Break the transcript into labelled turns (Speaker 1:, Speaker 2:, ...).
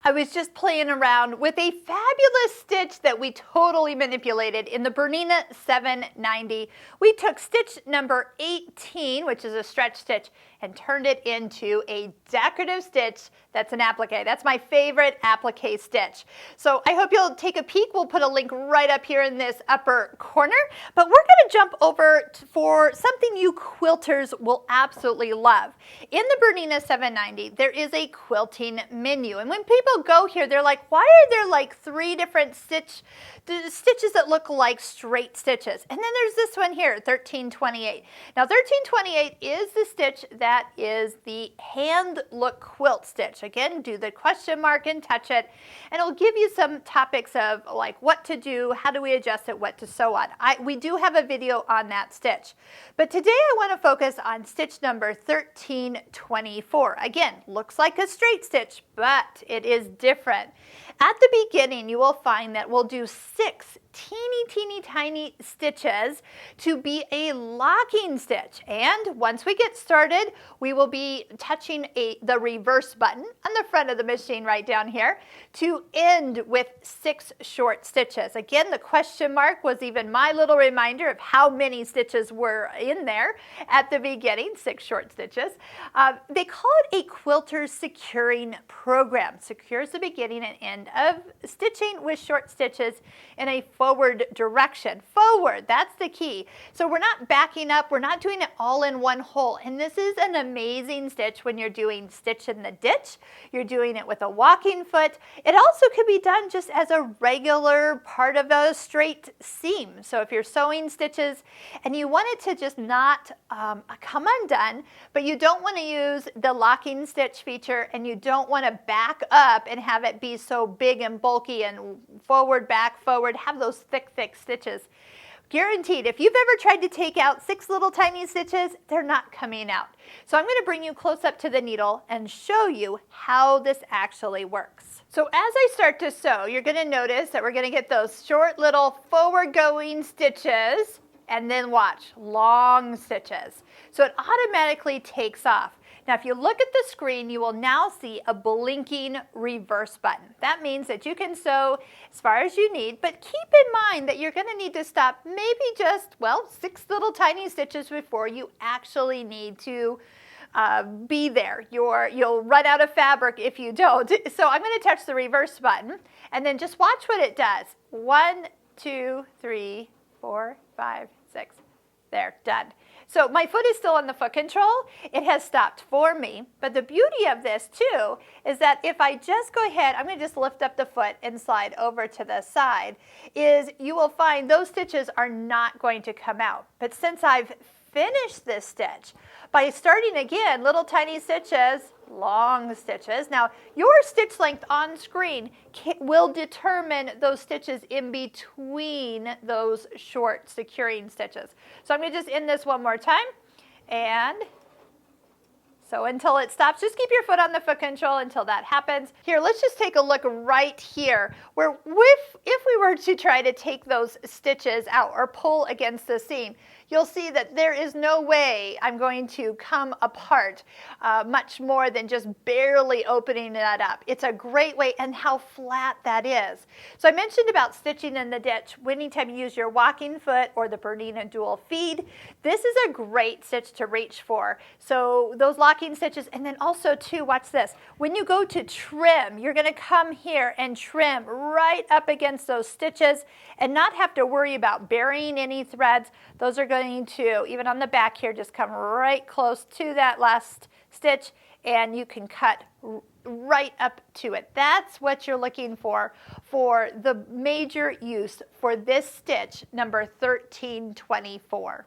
Speaker 1: I was just playing around with a fabulous stitch that we totally manipulated in the Bernina 790. We took stitch number 18, which is a stretch stitch, and turned it into a decorative stitch that's an applique. That's my favorite applique stitch. So I hope you'll take a peek. We'll put a link right up here in this upper corner. But we're going to jump over for something you quilters will absolutely love. In the Bernina 790, there is a quilting menu. And when people go here, they're like, why are there like 3 different stitches that look like straight stitches? And then there's this one here, 1328. Now 1328 is the stitch that is the hand look quilt stitch. Again, do the question mark and touch it, and it'll give you some topics of like what to do, how do we adjust it, what to sew on. We do have a video on that stitch. But today I want to focus on stitch number 1324. Again, looks like a straight stitch, but it is different. At the beginning, you will find that we'll do 6 teeny tiny stitches to be a locking stitch. And once we get started, we will be touching the reverse button on the front of the machine right down here to end with 6 short stitches. Again, the question mark was even my little reminder of how many stitches were in there at the beginning, 6 short stitches. They call it a quilter securing program. Secures the beginning and end of stitching with short stitches in a forward direction. Forward, that's the key. So we're not backing up, we're not doing it all in one hole. And this is an amazing stitch when you're doing stitch in the ditch. You're doing it with a walking foot. It also could be done just as a regular part of a straight seam. So if you're sewing stitches and you want it to just not come undone, but you don't want to use the locking stitch feature and you don't want to back up and have it be so big and bulky and forward, back, forward, have those thick stitches. Guaranteed, if you've ever tried to take out 6 little tiny stitches, they're not coming out. So I'm going to bring you close up to the needle and show you how this actually works. So as I start to sew, you're going to notice that we're going to get those short little forward going stitches and then watch, long stitches. So it automatically takes off. Now, if you look at the screen, you will now see a blinking reverse button. That means that you can sew as far as you need, but keep in mind that you're going to need to stop maybe just, well, 6 little tiny stitches before you actually need to be there. You'll run out of fabric if you don't. So I'm going to touch the reverse button and then just watch what it does. 1, 2, 3, 4, 5, 6. There, done. So my foot is still on the foot control. It has stopped for me. But the beauty of this too is that if I just go ahead, I'm going to just lift up the foot and slide over to the side, is you will find those stitches are not going to come out. But since I've finished this stitch, by starting again, little tiny stitches, long stitches. Now, your stitch length on screen will determine those stitches in between those short securing stitches. So I'm going to just end this one more time. And so until it stops, just keep your foot on the foot control until that happens. Here, let's just take a look right here where if we were to try to take those stitches out or pull against the seam, you'll see that there is no way I'm going to come apart much more than just barely opening that up. It's a great way, and how flat that is. So I mentioned about stitching in the ditch. Anytime you use your walking foot or the Bernina dual feed, this is a great stitch to reach for. So those locking stitches, and then also too, watch this. When you go to trim, you're going to come here and trim right up against those stitches and not have to worry about burying any threads. Those are going to, even on the back here, just come right close to that last stitch, and you can cut right up to it. That's what you're looking for the major use for this stitch number 1324.